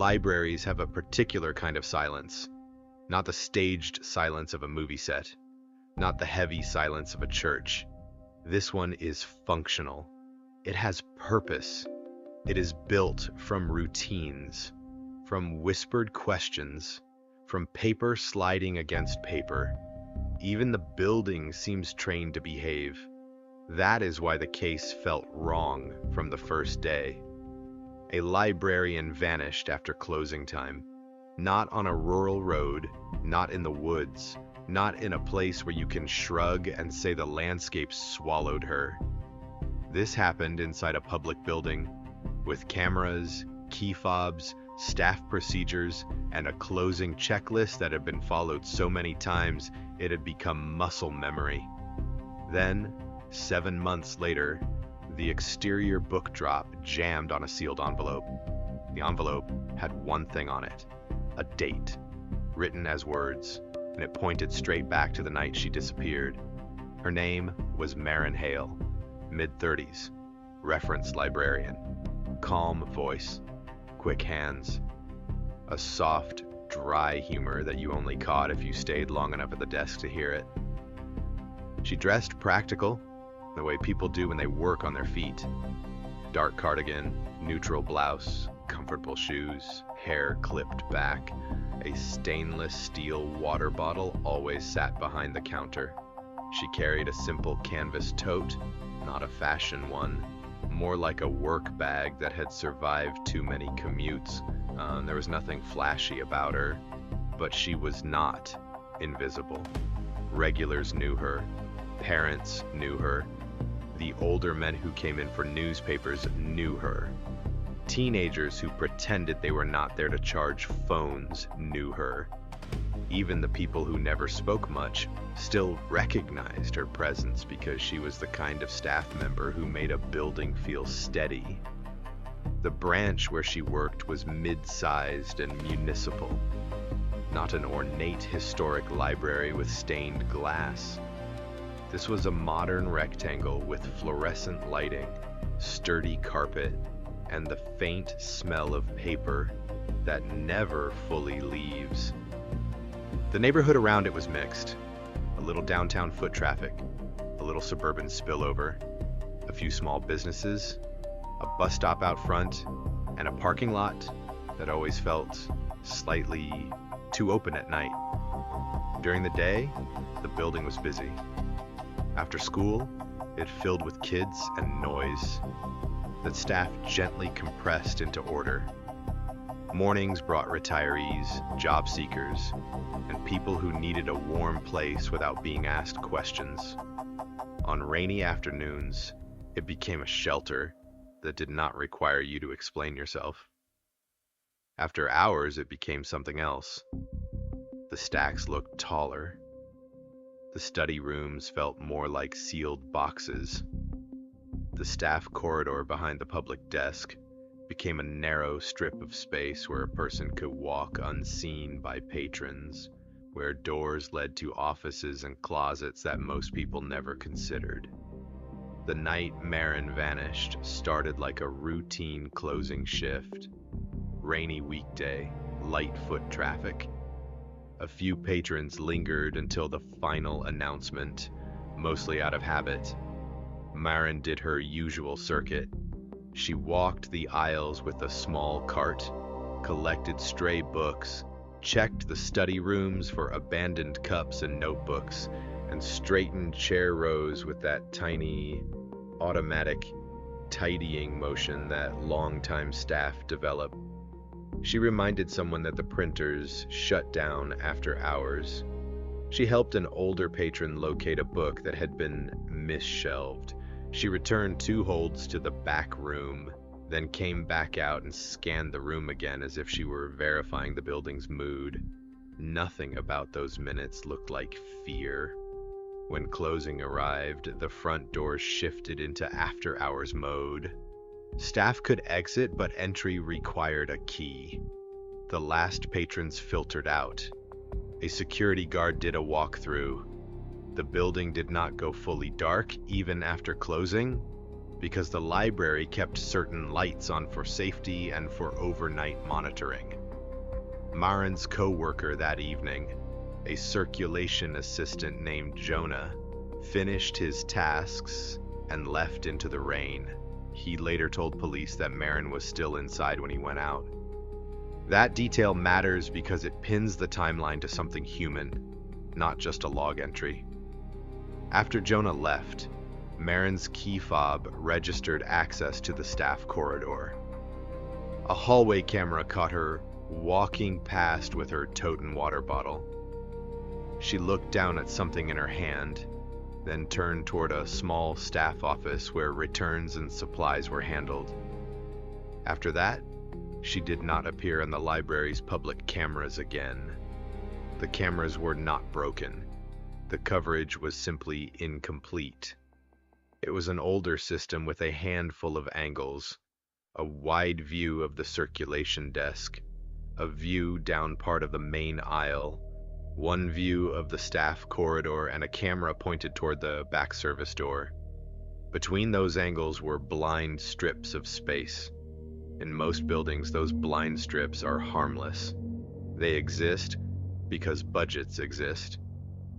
Libraries have a particular kind of silence, not the staged silence of a movie set, not the heavy silence of a church. This one is functional. It has purpose. It is built from routines, from whispered questions, from paper sliding against paper. Even the building seems trained to behave. That is why the case felt wrong from the first day. A librarian vanished after closing time. Not on a rural road, not in the woods, not in a place where you can shrug and say the landscape swallowed her. This happened inside a public building, with cameras, key fobs, staff procedures, and a closing checklist that had been followed so many times it had become muscle memory. Then, 7 months later, the exterior book drop jammed on a sealed envelope. The envelope had one thing on it, a date, written as words, and it pointed straight back to the night she disappeared. Her name was Maren Hale, mid-30s, referenced librarian, calm voice, quick hands, a soft, dry humor that you only caught if you stayed long enough at the desk to hear it. She dressed practical, the way people do when they work on their feet. Dark cardigan, neutral blouse, comfortable shoes, hair clipped back. A stainless steel water bottle always sat behind the counter. She carried a simple canvas tote, not a fashion one, more like a work bag that had survived too many commutes. There was nothing flashy about her, but she was not invisible. Regulars knew her. Parents knew her. The older men who came in for newspapers knew her. Teenagers who pretended they were not there to charge phones knew her. Even the people who never spoke much still recognized her presence because she was the kind of staff member who made a building feel steady. The branch where she worked was mid-sized and municipal, not an ornate historic library with stained glass. This was a modern rectangle with fluorescent lighting, sturdy carpet, and the faint smell of paper that never fully leaves. The neighborhood around it was mixed. A little downtown foot traffic, a little suburban spillover, a few small businesses, a bus stop out front, and a parking lot that always felt slightly too open at night. During the day, the building was busy. After school, it filled with kids and noise that staff gently compressed into order. Mornings brought retirees, job seekers, and people who needed a warm place without being asked questions. On rainy afternoons, it became a shelter that did not require you to explain yourself. After hours, it became something else. The stacks looked taller. The study rooms felt more like sealed boxes. The staff corridor behind the public desk became a narrow strip of space where a person could walk unseen by patrons, where doors led to offices and closets that most people never considered. The night Maren vanished started like a routine closing shift. Rainy weekday, light foot traffic. A few patrons lingered until the final announcement, mostly out of habit. Maren did her usual circuit. She walked the aisles with a small cart, collected stray books, checked the study rooms for abandoned cups and notebooks, and straightened chair rows with that tiny, automatic tidying motion that longtime staff develop. She reminded someone that the printers shut down after hours. She helped an older patron locate a book that had been misshelved. She returned 2 holds to the back room, then came back out and scanned the room again as if she were verifying the building's mood. Nothing about those minutes looked like fear. When closing arrived, the front door shifted into after-hours mode. Staff could exit, but entry required a key. The last patrons filtered out. A security guard did a walkthrough. The building did not go fully dark, even after closing, because the library kept certain lights on for safety and for overnight monitoring. Maren's co-worker that evening, a circulation assistant named Jonah, finished his tasks and left into the rain. He later told police that Maren was still inside when he went out. That detail matters because it pins the timeline to something human, not just a log entry. After Jonah left, Maren's key fob registered access to the staff corridor. A hallway camera caught her walking past with her Toten water bottle. She looked down at something in her hand, then turned toward a small staff office where returns and supplies were handled. After that, she did not appear in the library's public cameras again. The cameras were not broken. The coverage was simply incomplete. It was an older system with a handful of angles, a wide view of the circulation desk, a view down part of the main aisle, one view of the staff corridor, and a camera pointed toward the back service door. Between those angles were blind strips of space. In most buildings, those blind strips are harmless. They exist because budgets exist.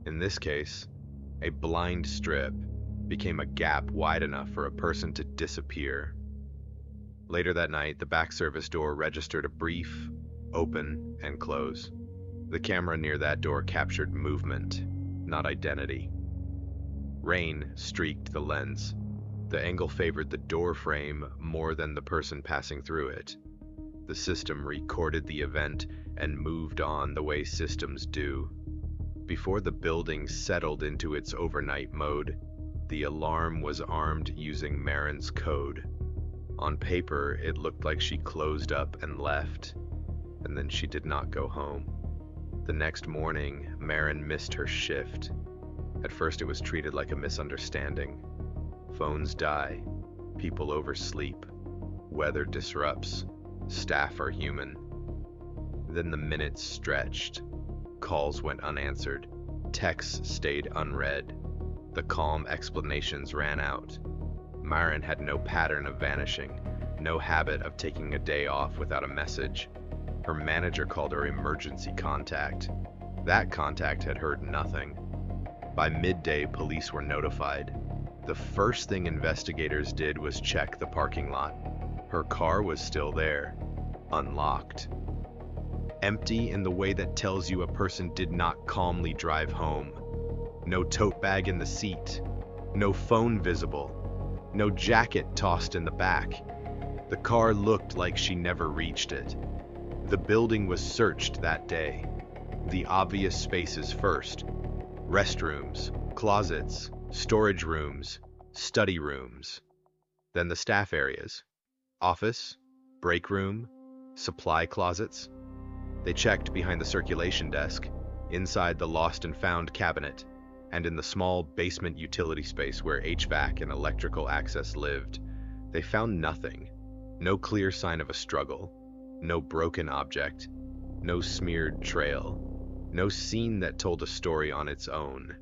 In this case, a blind strip became a gap wide enough for a person to disappear. Later that night, the back service door registered a brief open and close. The camera near that door captured movement, not identity. Rain streaked the lens. The angle favored the door frame more than the person passing through it. The system recorded the event and moved on the way systems do. Before the building settled into its overnight mode, the alarm was armed using Maren's code. On paper, it looked like she closed up and left, and then she did not go home. The next morning, Maren missed her shift. At first, it was treated like a misunderstanding. Phones die, people oversleep, weather disrupts, staff are human. Then the minutes stretched. Calls went unanswered. Texts stayed unread. The calm explanations ran out. Maren had no pattern of vanishing, no habit of taking a day off without a message. Her manager called her emergency contact. That contact had heard nothing. By midday, police were notified. The first thing investigators did was check the parking lot. Her car was still there, unlocked. Empty in the way that tells you a person did not calmly drive home. No tote bag in the seat, no phone visible, no jacket tossed in the back. The car looked like she never reached it. The building was searched that day. The obvious spaces first: restrooms, closets, storage rooms, study rooms. Then the staff areas: office, break room, supply closets. They checked behind the circulation desk, inside the lost and found cabinet, and in the small basement utility space where HVAC and electrical access lived. They found nothing. No clear sign of a struggle. No broken object. No smeared trail. No scene that told a story on its own.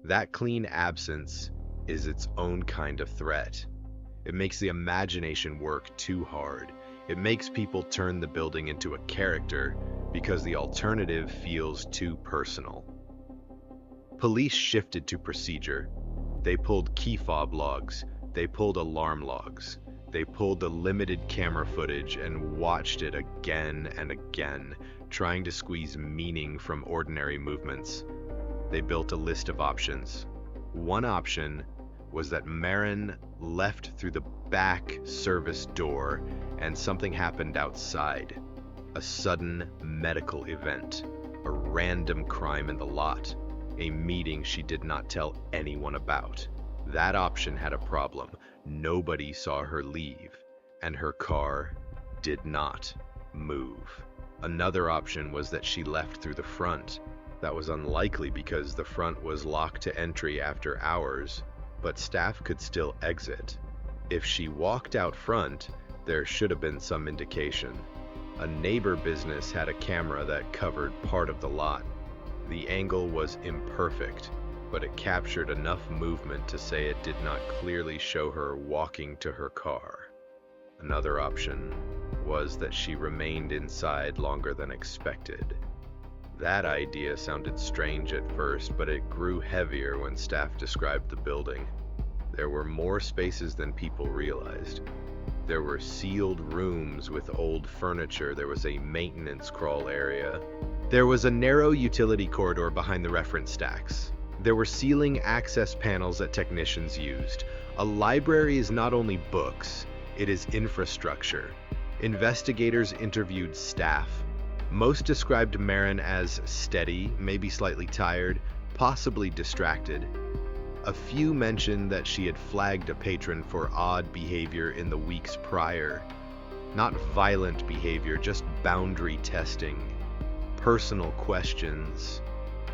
That clean absence is its own kind of threat. It makes the imagination work too hard. It makes people turn the building into a character because the alternative feels too personal. Police shifted to procedure. They pulled key fob logs. They pulled alarm logs. They pulled the limited camera footage and watched it again and again, trying to squeeze meaning from ordinary movements. They built a list of options. One option was that Maren left through the back service door and something happened outside. A sudden medical event, a random crime in the lot, a meeting she did not tell anyone about. That option had a problem. Nobody saw her leave, and her car did not move. Another option was that she left through the front. That was unlikely because the front was locked to entry after hours, but staff could still exit. If she walked out front, there should have been some indication. A neighbor business had a camera that covered part of the lot. The angle was imperfect, but it captured enough movement to say it did not clearly show her walking to her car. Another option was that she remained inside longer than expected. That idea sounded strange at first, but it grew heavier when staff described the building. There were more spaces than people realized. There were sealed rooms with old furniture. There was a maintenance crawl area. There was a narrow utility corridor behind the reference stacks. There were ceiling access panels that technicians used. A library is not only books, it is infrastructure. Investigators interviewed staff. Most described Marin as steady, maybe slightly tired, possibly distracted. A few mentioned that she had flagged a patron for odd behavior in the weeks prior. Not violent behavior, just boundary testing. Personal questions.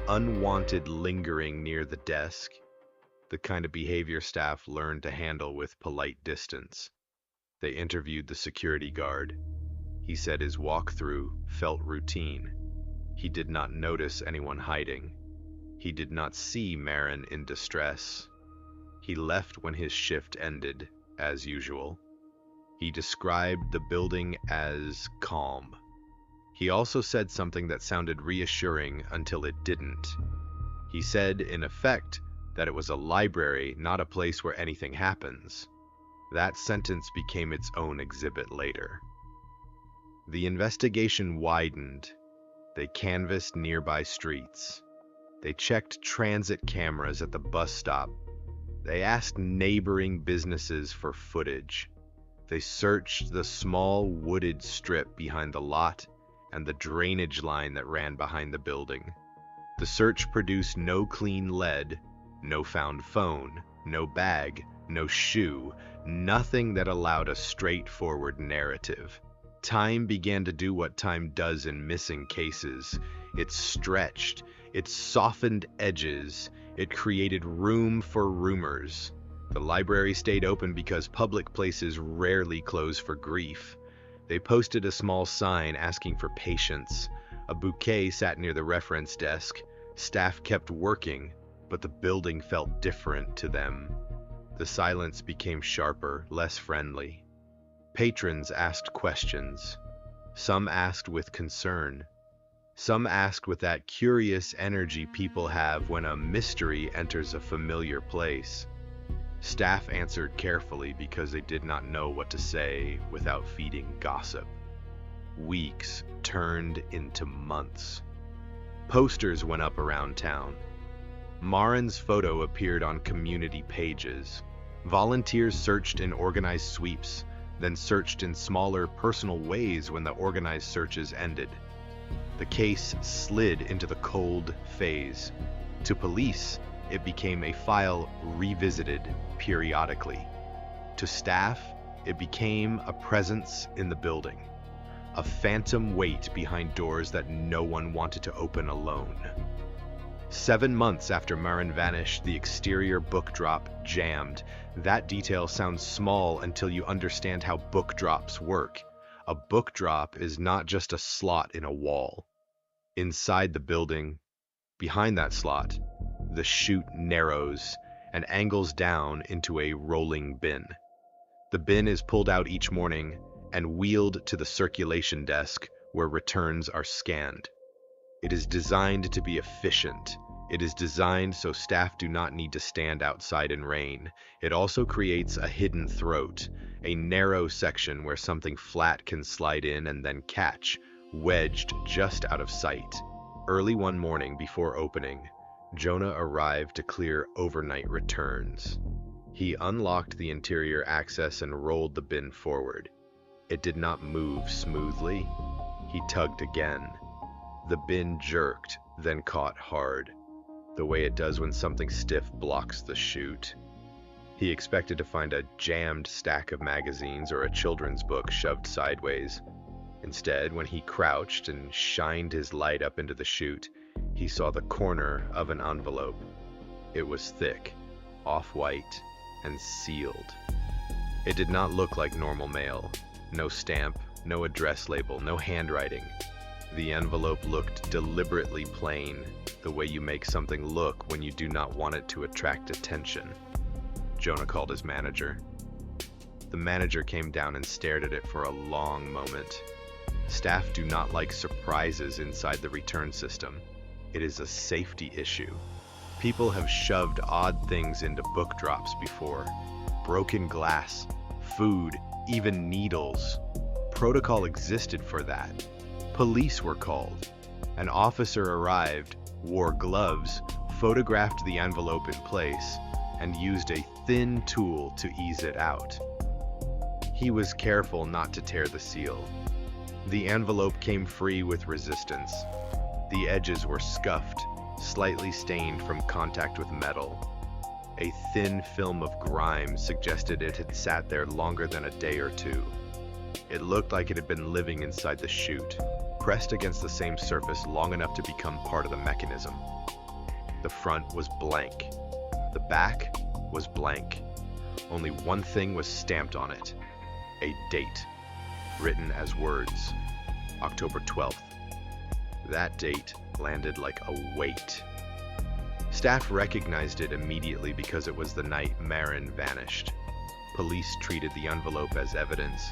Unwanted lingering near the desk. The kind of behavior staff learned to handle with polite distance. They interviewed the security guard. He said his walkthrough felt routine. He did not notice anyone hiding. He did not see Marin in distress. He left when his shift ended, as usual. He described the building as calm. He also said something that sounded reassuring until it didn't. He said, in effect, that it was a library, not a place where anything happens. That sentence became its own exhibit later. The investigation widened. They canvassed nearby streets. They checked transit cameras at the bus stop. They asked neighboring businesses for footage. They searched the small wooded strip behind the lot and the drainage line that ran behind the building. The search produced no clean lead, no found phone, no bag, no shoe, nothing that allowed a straightforward narrative. Time began to do what time does in missing cases. It stretched, it softened edges, it created room for rumors. The library stayed open because public places rarely close for grief. They posted a small sign asking for patience. A bouquet sat near the reference desk. Staff kept working, but the building felt different to them. The silence became sharper, less friendly. Patrons asked questions. Some asked with concern. Some asked with that curious energy people have when a mystery enters a familiar place. Staff answered carefully because they did not know what to say without feeding gossip. Weeks turned into months. Posters went up around town. Marin's photo appeared on community pages. Volunteers searched in organized sweeps, then searched in smaller personal ways when the organized searches ended. The case slid into the cold phase. To police, it became a file revisited periodically. To staff, it became a presence in the building, a phantom weight behind doors that no one wanted to open alone. 7 months after Marin vanished, the exterior book drop jammed. That detail sounds small until you understand how book drops work. A book drop is not just a slot in a wall. Inside the building, behind that slot, the chute narrows and angles down into a rolling bin. The bin is pulled out each morning and wheeled to the circulation desk where returns are scanned. It is designed to be efficient. It is designed so staff do not need to stand outside in rain. It also creates a hidden throat, a narrow section where something flat can slide in and then catch, wedged just out of sight. Early one morning before opening, Jonah arrived to clear overnight returns. He unlocked the interior access and rolled the bin forward. It did not move smoothly. He tugged again. The bin jerked, then caught hard, the way it does when something stiff blocks the chute. He expected to find a jammed stack of magazines or a children's book shoved sideways. Instead, when he crouched and shined his light up into the chute, he saw the corner of an envelope. It was thick, off-white, and sealed. It did not look like normal mail. No stamp, no address label, no handwriting. The envelope looked deliberately plain, the way you make something look when you do not want it to attract attention. Jonah called his manager. The manager came down and stared at it for a long moment. Staff do not like surprises inside the return system. It is a safety issue. People have shoved odd things into book drops before. Broken glass, food, even needles. Protocol existed for that. Police were called. An officer arrived, wore gloves, photographed the envelope in place, and used a thin tool to ease it out. He was careful not to tear the seal. The envelope came free with resistance. The edges were scuffed, slightly stained from contact with metal. A thin film of grime suggested it had sat there longer than a day or two. It looked like it had been living inside the chute, pressed against the same surface long enough to become part of the mechanism. The front was blank. The back was blank. Only one thing was stamped on it: a date, written as words, October 12th. That date landed like a weight. Staff recognized it immediately because it was the night Marin vanished. Police treated the envelope as evidence.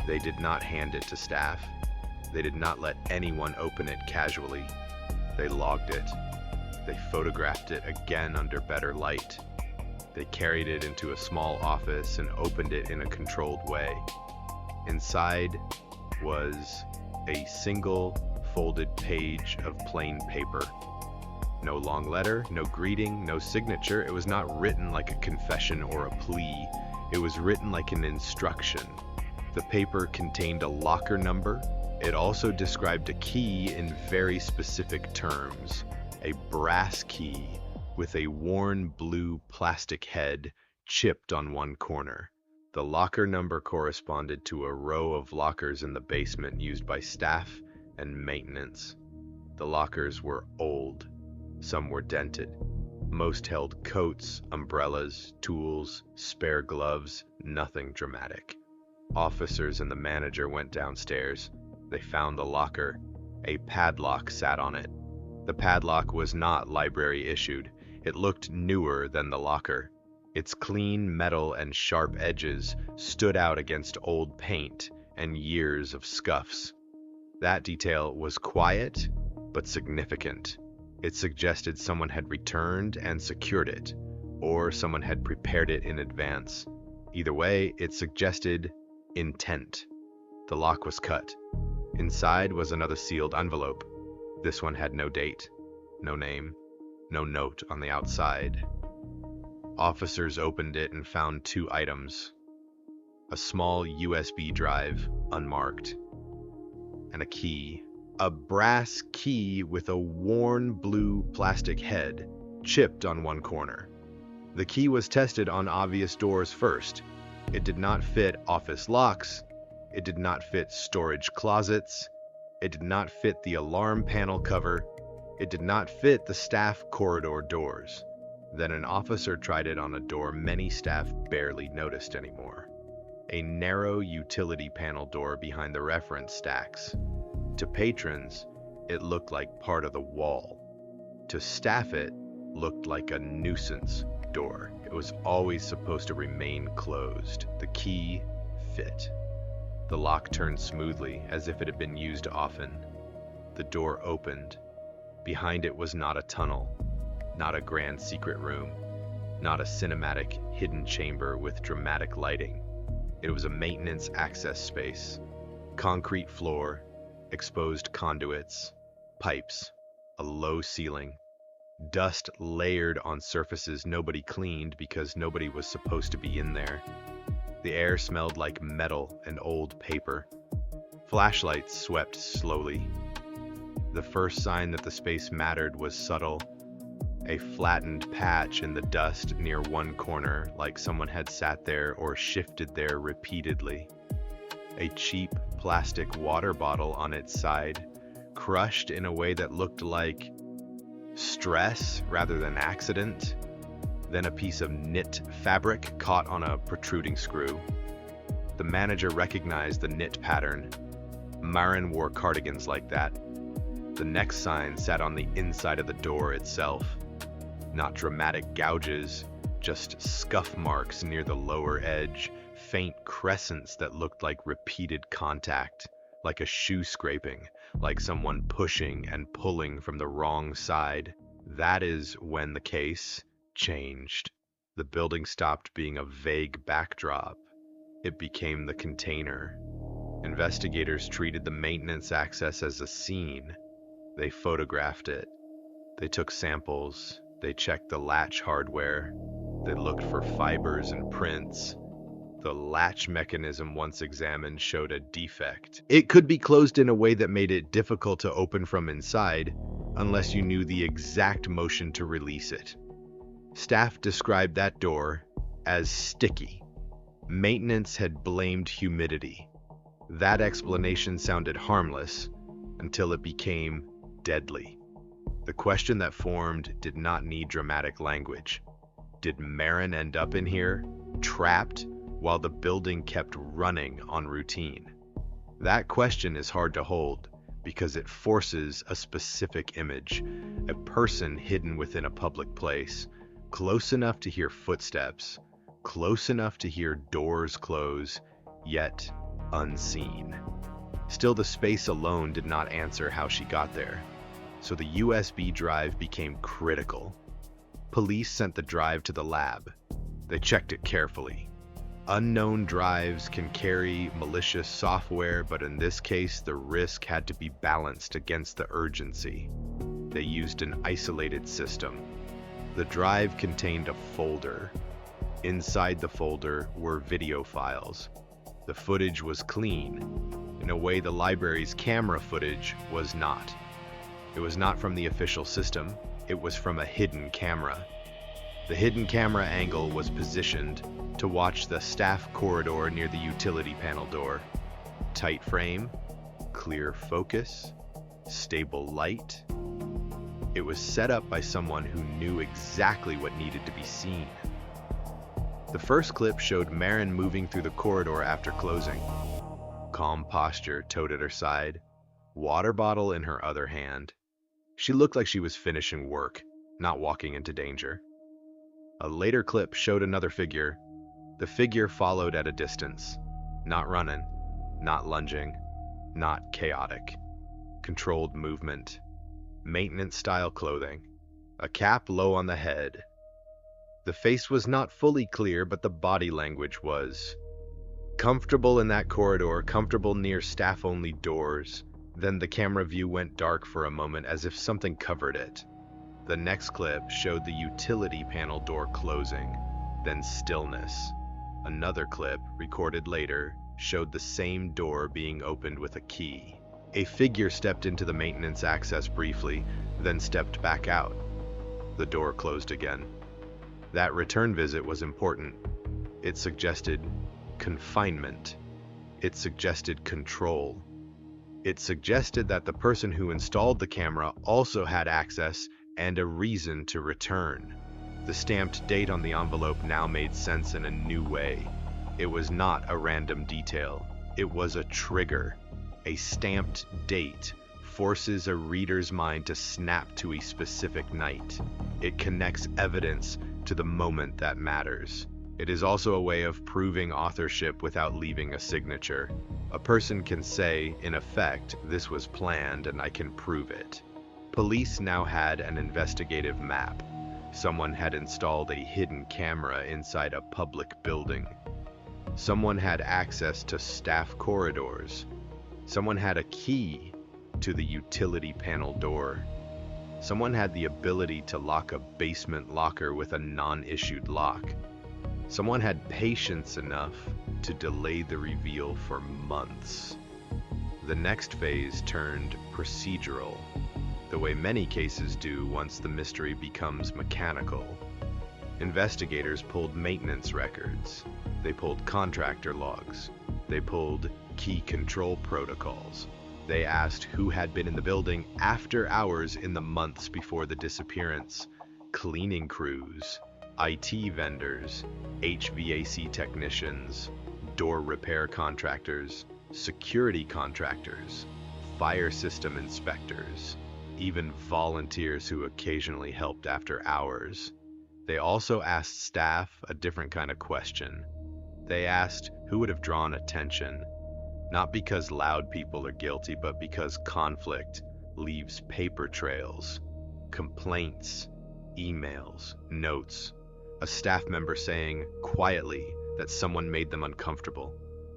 They did not hand it to staff. They did not let anyone open it casually. They logged it. They photographed it again under better light. They carried it into a small office and opened it in a controlled way. Inside was a single folded page of plain paper. No long letter, no greeting, no signature. It was not written like a confession or a plea. It was written like an instruction. The paper contained a locker number. It also described a key in very specific terms, a brass key with a worn blue plastic head chipped on one corner. The locker number corresponded to a row of lockers in the basement used by staff and maintenance. The lockers were old. Some were dented. Most held coats, umbrellas, tools, spare gloves, nothing dramatic. Officers and the manager went downstairs. They found the locker. A padlock sat on it. The padlock was not library issued. It looked newer than the locker. Its clean metal and sharp edges stood out against old paint and years of scuffs. That detail was quiet, but significant. It suggested someone had returned and secured it, or someone had prepared it in advance. Either way, it suggested intent. The lock was cut. Inside was another sealed envelope. This one had no date, no name, no note on the outside. Officers opened it and found two items: a small USB drive, unmarked, and a key. A brass key with a worn blue plastic head, chipped on one corner. The key was tested on obvious doors first. It did not fit office locks. It did not fit storage closets. It did not fit the alarm panel cover. It did not fit the staff corridor doors. Then an officer tried it on a door many staff barely noticed anymore. A narrow utility panel door behind the reference stacks. To patrons, it looked like part of the wall. To staff, it looked like a nuisance door. It was always supposed to remain closed. The key fit. The lock turned smoothly, as if it had been used often. The door opened. Behind it was not a tunnel, not a grand secret room, not a cinematic hidden chamber with dramatic lighting. It was a maintenance access space. Concrete floor, exposed conduits, pipes, a low ceiling, dust layered on surfaces nobody cleaned because nobody was supposed to be in there. The air smelled like metal and old paper. Flashlights swept slowly. The first sign that the space mattered was subtle. A flattened patch in the dust near one corner, like someone had sat there or shifted there repeatedly. A cheap plastic water bottle on its side, crushed in a way that looked like stress rather than accident. Then a piece of knit fabric caught on a protruding screw. The manager recognized the knit pattern. Marin wore cardigans like that. The next sign sat on the inside of the door itself. Not dramatic gouges, just scuff marks near the lower edge, faint crescents that looked like repeated contact, like a shoe scraping, like someone pushing and pulling from the wrong side. That is when the case changed. The building stopped being a vague backdrop. It became the container. Investigators treated the maintenance access as a scene. They photographed it. They took samples. They checked the latch hardware. They looked for fibers and prints. The latch mechanism, once examined, showed a defect. It could be closed in a way that made it difficult to open from inside, unless you knew the exact motion to release it. Staff described that door as sticky. Maintenance had blamed humidity. That explanation sounded harmless until it became deadly. The question that formed did not need dramatic language. Did Marin end up in here, trapped, while the building kept running on routine? That question is hard to hold because it forces a specific image, a person hidden within a public place, close enough to hear footsteps, close enough to hear doors close, yet unseen. Still, the space alone did not answer how she got there, so the USB drive became critical. Police sent the drive to the lab. They checked it carefully. Unknown drives can carry malicious software, but in this case, the risk had to be balanced against the urgency. They used an isolated system. The drive contained a folder. Inside the folder were video files. The footage was clean, in a way the library's camera footage was not. It was not from the official system, it was from a hidden camera. The hidden camera angle was positioned to watch the staff corridor near the utility panel door. Tight frame, clear focus, stable light. It was set up by someone who knew exactly what needed to be seen. The first clip showed Marin moving through the corridor after closing. Calm posture, toed at her side, water bottle in her other hand. She looked like she was finishing work, not walking into danger. A later clip showed another figure. The figure followed at a distance, not running, not lunging, not chaotic. Controlled movement, maintenance-style clothing, a cap low on the head. The face was not fully clear, but the body language was. Comfortable in that corridor, comfortable near staff-only doors. Then the camera view went dark for a moment as if something covered it. The next clip showed the utility panel door closing, then stillness. Another clip, recorded later, showed the same door being opened with a key. A figure stepped into the maintenance access briefly, then stepped back out. The door closed again. That return visit was important. It suggested confinement. It suggested control. It suggested that the person who installed the camera also had access and a reason to return. The stamped date on the envelope now made sense in a new way. It was not a random detail. It was a trigger. A stamped date forces a reader's mind to snap to a specific night. It connects evidence to the moment that matters. It is also a way of proving authorship without leaving a signature. A person can say, in effect, this was planned and I can prove it. Police now had an investigative map. Someone had installed a hidden camera inside a public building. Someone had access to staff corridors. Someone had a key to the utility panel door. Someone had the ability to lock a basement locker with a non-issued lock. Someone had patience enough to delay the reveal for months. The next phase turned procedural, the way many cases do once the mystery becomes mechanical. Investigators pulled maintenance records. They pulled contractor logs. They pulled key control protocols. They asked who had been in the building after hours in the months before the disappearance. Cleaning crews, IT vendors, HVAC technicians, door repair contractors. security contractors, fire system inspectors, even volunteers who occasionally helped after hours. They also asked staff a different kind of question. They asked who would have drawn attention, not because loud people are guilty, but because conflict leaves paper trails, complaints, emails, notes. A staff member saying quietly that someone made them uncomfortable.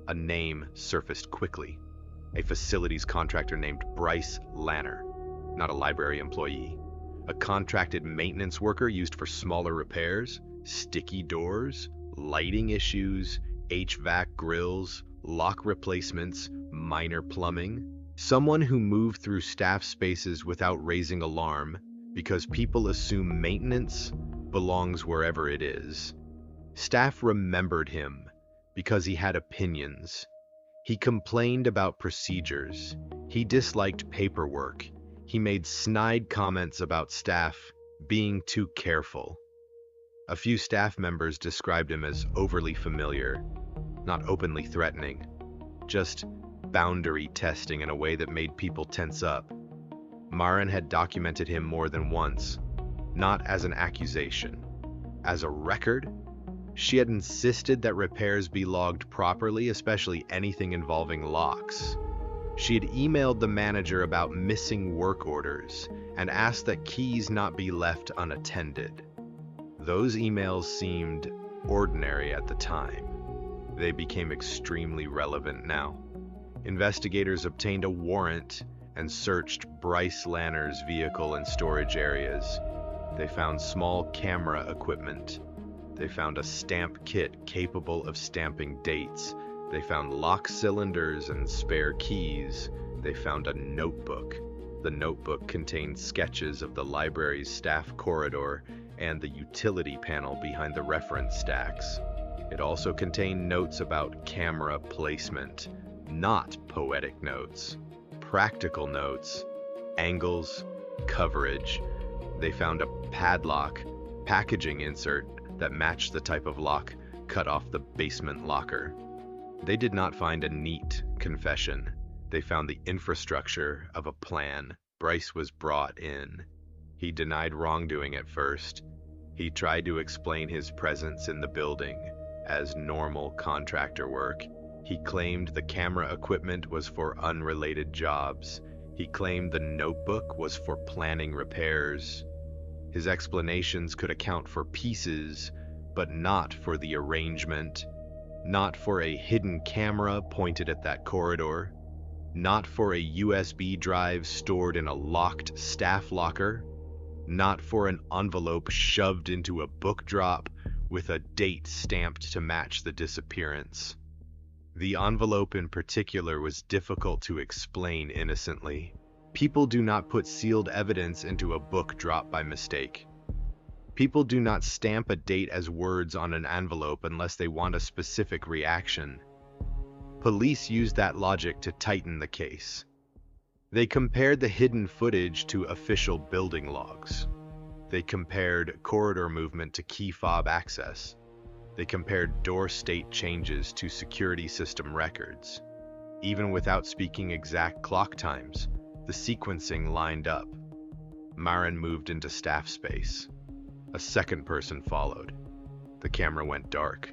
A name surfaced quickly. A facilities contractor named Bryce Lanner, not a library employee. A contracted maintenance worker used for smaller repairs, sticky doors, lighting issues, HVAC grills, lock replacements, minor plumbing. Someone who moved through staff spaces without raising alarm because people assume maintenance belongs wherever it is. Staff remembered him because he had opinions. He complained about procedures. He disliked paperwork. He made snide comments about staff being too careful. A few staff members described him as overly familiar, not openly threatening, just boundary testing in a way that made people tense up. Maren had documented him more than once, not as an accusation. As a record, she had insisted that repairs be logged properly, especially anything involving locks. She had emailed the manager about missing work orders and asked that keys not be left unattended. Those emails seemed ordinary at the time. They became extremely relevant now. Investigators obtained a warrant and searched Bryce Lanner's vehicle and storage areas. They found small camera equipment. They found a stamp kit capable of stamping dates. They found lock cylinders and spare keys. They found a notebook. The notebook contained sketches of the library's staff corridor and the utility panel behind the reference stacks. It also contained notes about camera placement, not poetic notes, practical notes, angles, coverage. They found a padlock, packaging insert that matched the type of lock cut off the basement locker. They did not find a neat confession. They found the infrastructure of a plan. Bryce was brought in. He denied wrongdoing at first. He tried to explain his presence in the building as normal contractor work. He claimed the camera equipment was for unrelated jobs. He claimed the notebook was for planning repairs. His explanations could account for pieces, but not for the arrangement, not for a hidden camera pointed at that corridor, not for a USB drive stored in a locked staff locker, not for an envelope shoved into a book drop with a date stamped to match the disappearance. The envelope in particular was difficult to explain innocently. People do not put sealed evidence into a book drop by mistake. People do not stamp a date as words on an envelope unless they want a specific reaction. Police used that logic to tighten the case. They compared the hidden footage to official building logs. They compared corridor movement to key fob access. They compared door state changes to security system records. Even without speaking exact clock times, the sequencing lined up. Maren moved into staff space. A second person followed. The camera went dark.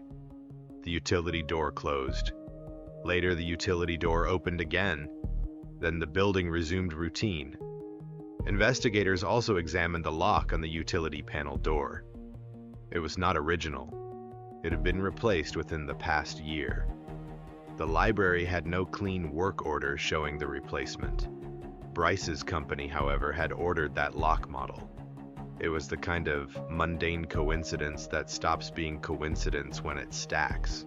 The utility door closed. Later, the utility door opened again. Then the building resumed routine. Investigators also examined the lock on the utility panel door. It was not original. It had been replaced within the past year. The library had no clean work order showing the replacement. Bryce's company, however, had ordered that lock model. It was the kind of mundane coincidence that stops being coincidence when it stacks.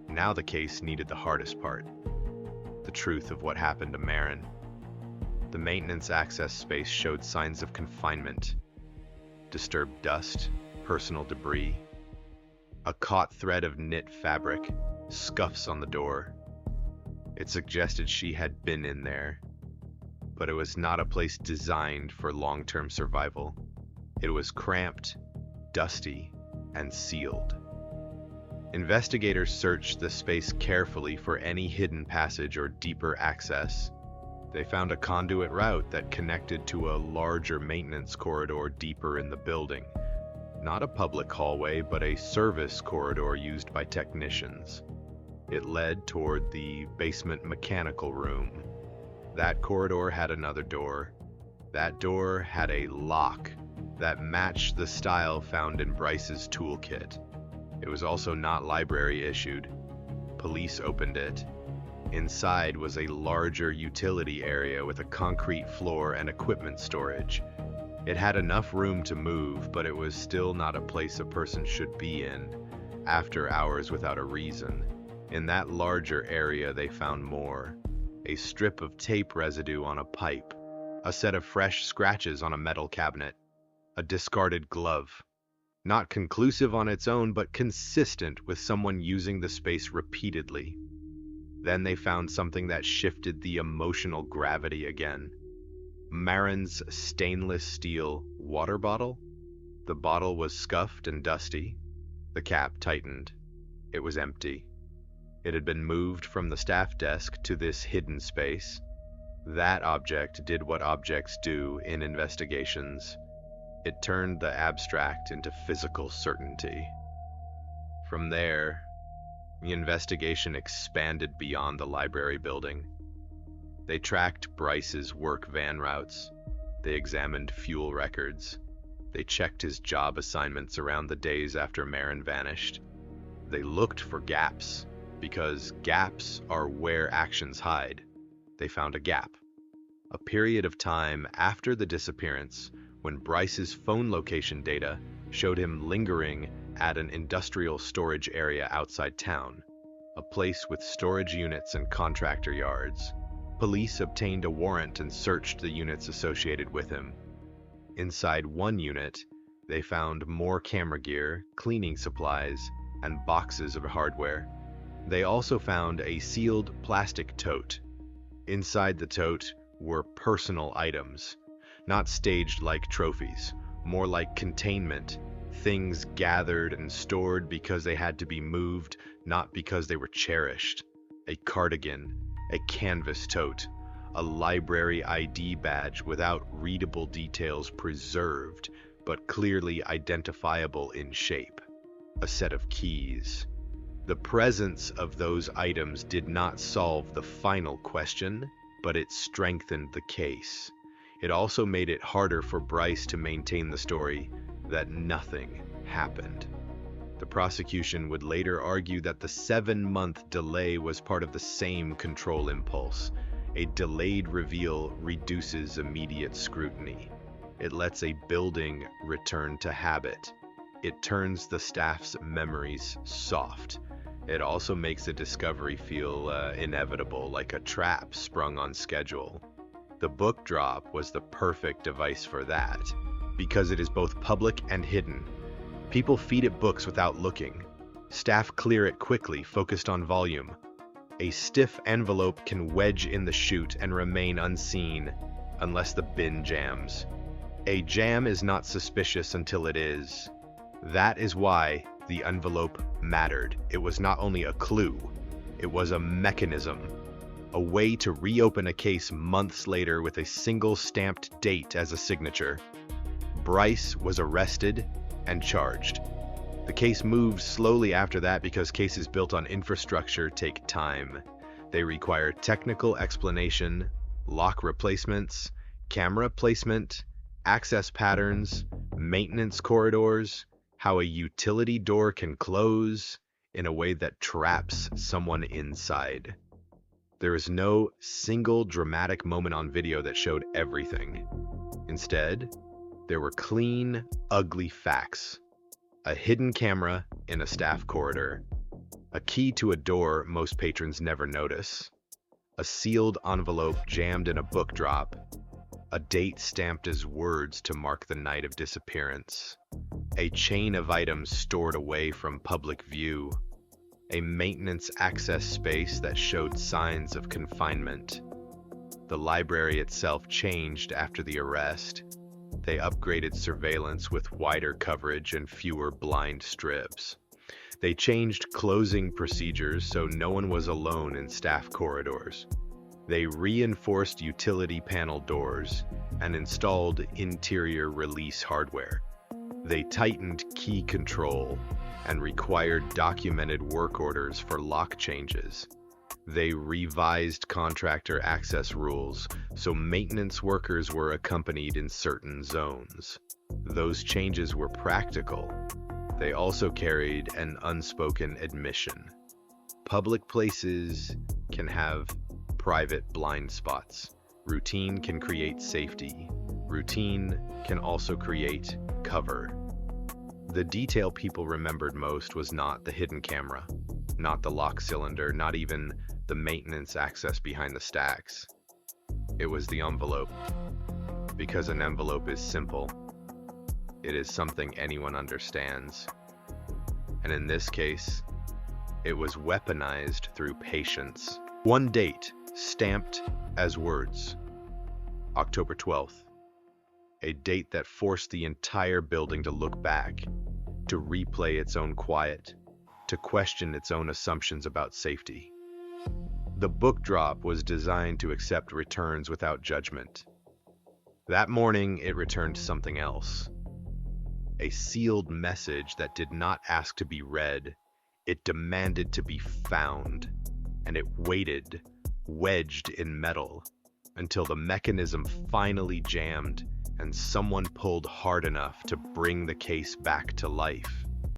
Now the case needed the hardest part, the truth of what happened to Maren. The maintenance access space showed signs of confinement, disturbed dust, personal debris, a caught thread of knit fabric, scuffs on the door. It suggested she had been in there, but it was not a place designed for long-term survival. It was cramped, dusty, and sealed. Investigators searched the space carefully for any hidden passage or deeper access. They found a conduit route that connected to a larger maintenance corridor deeper in the building. Not a public hallway, but a service corridor used by technicians. It led toward the basement mechanical room. That corridor had another door. That door had a lock that matched the style found in Bryce's toolkit. It was also not library issued. Police opened it. Inside was a larger utility area with a concrete floor and equipment storage. It had enough room to move, but it was still not a place a person should be in after hours without a reason. In that larger area, they found more. A strip of tape residue on a pipe, a set of fresh scratches on a metal cabinet, a discarded glove. Not conclusive on its own, but consistent with someone using the space repeatedly. Then they found something that shifted the emotional gravity again. Marin's stainless steel water bottle. The bottle was scuffed and dusty. The cap tightened. It was empty. It had been moved from the staff desk to this hidden space. That object did what objects do in investigations. It turned the abstract into physical certainty. From there, the investigation expanded beyond the library building. They tracked Bryce's work van routes. They examined fuel records. They checked his job assignments around the days after Marin vanished. They looked for gaps, because gaps are where actions hide. They found a gap. A period of time after the disappearance, when Bryce's phone location data showed him lingering at an industrial storage area outside town, a place with storage units and contractor yards. Police obtained a warrant and searched the units associated with him. Inside one unit, they found more camera gear, cleaning supplies, and boxes of hardware. They also found a sealed plastic tote. Inside the tote were personal items, not staged like trophies, more like containment, things gathered and stored because they had to be moved, not because they were cherished. A cardigan, a canvas tote, a library ID badge without readable details preserved, but clearly identifiable in shape. A set of keys. The presence of those items did not solve the final question, but it strengthened the case. It also made it harder for Bryce to maintain the story that nothing happened. The prosecution would later argue that the 7-month delay was part of the same control impulse. A delayed reveal reduces immediate scrutiny. It lets a building return to habit. It turns the staff's memories soft. It also makes a discovery feel inevitable, like a trap sprung on schedule. The book drop was the perfect device for that, because it is both public and hidden. People feed it books without looking. Staff clear it quickly, focused on volume. A stiff envelope can wedge in the chute and remain unseen, unless the bin jams. A jam is not suspicious until it is. That is why the envelope mattered. It was not only a clue, it was a mechanism. A way to reopen a case months later with a single stamped date as a signature. Bryce was arrested and charged. The case moved slowly after that because cases built on infrastructure take time. They require technical explanation, lock replacements, camera placement, access patterns, maintenance corridors, how a utility door can close in a way that traps someone inside. There is no single dramatic moment on video that showed everything. Instead, there were clean, ugly facts. A hidden camera in a staff corridor. A key to a door most patrons never notice. A sealed envelope jammed in a book drop. A date stamped as words to mark the night of disappearance. A chain of items stored away from public view. A maintenance access space that showed signs of confinement. The library itself changed after the arrest. They upgraded surveillance with wider coverage and fewer blind strips. They changed closing procedures so no one was alone in staff corridors. They reinforced utility panel doors and installed interior release hardware. They tightened key control and required documented work orders for lock changes. They revised contractor access rules so maintenance workers were accompanied in certain zones. Those changes were practical. They also carried an unspoken admission. Public places can have private blind spots. Routine can create safety. Routine can also create cover. The detail people remembered most was not the hidden camera, not the lock cylinder, not even the maintenance access behind the stacks. It was the envelope. Because an envelope is simple. It is something anyone understands. And in this case, it was weaponized through patience. One date, stamped as words. October 12th. A date that forced the entire building to look back, to replay its own quiet, to question its own assumptions about safety. The book drop was designed to accept returns without judgment. That morning, it returned something else. A sealed message that did not ask to be read. It demanded to be found, and it waited, wedged in metal, until the mechanism finally jammed and someone pulled hard enough to bring the case back to life.